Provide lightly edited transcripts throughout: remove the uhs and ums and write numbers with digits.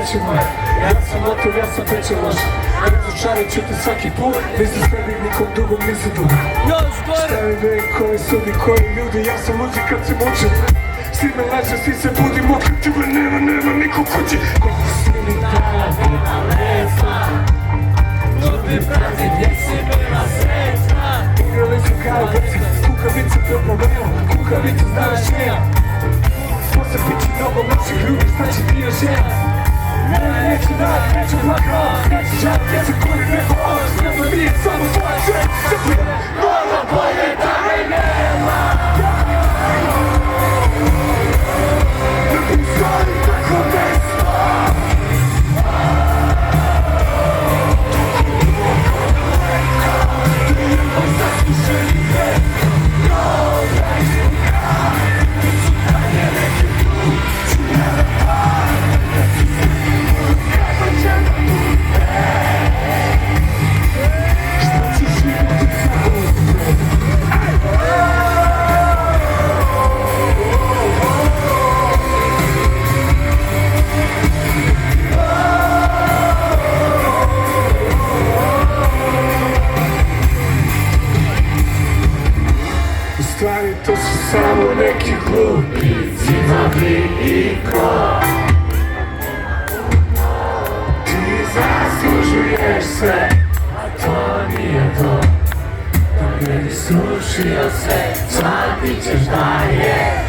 nećemo. Ja sam motor, ja sam veće loš. Razočarit ću te svaki put. Nisam sebi nikom drugom, nisam drug. Stavi vek koji sudi, koji ljudi. Ja sam luđi kad se mučim. Svi me leže, svi se budimo. Tebe nema niko kući. Koliko si mi dala, bila lesa. Ljudi prazi, gdje si bila srećna. Igrali su kao deci, kukavice do problema. Kukavice zna rešenja. Posle pići mnogo loših ljudi, znači ti još jedan. Neću dat, neću plakao, neću žat, ja se kurim neko ovo. Nema nije samo tvoja želj. Mnogo bolje da me nema. Da ti stvari tako desno. Stvari to su samo neki glupi zidovi i ko. Ti zaslužuješ sve, a to nije to. Da ne bi srušio sve, shvatit ćeš da je.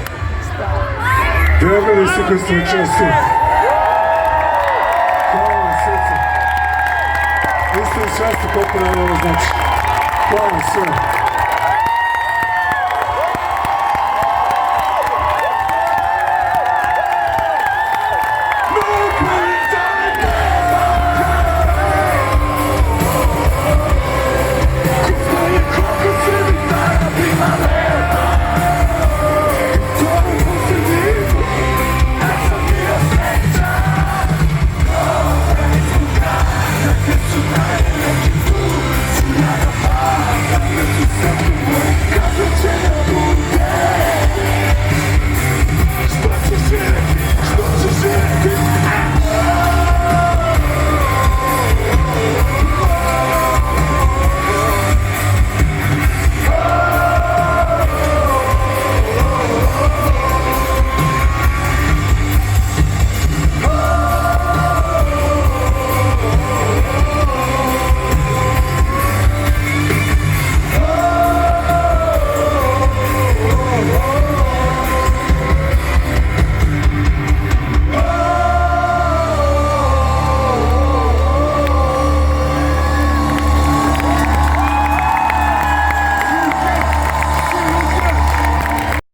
Drago mi se koji ste učestvili. Hvala vam srce. Vi ste mi svesti koliko nam ovo znači. Hvala vam sve.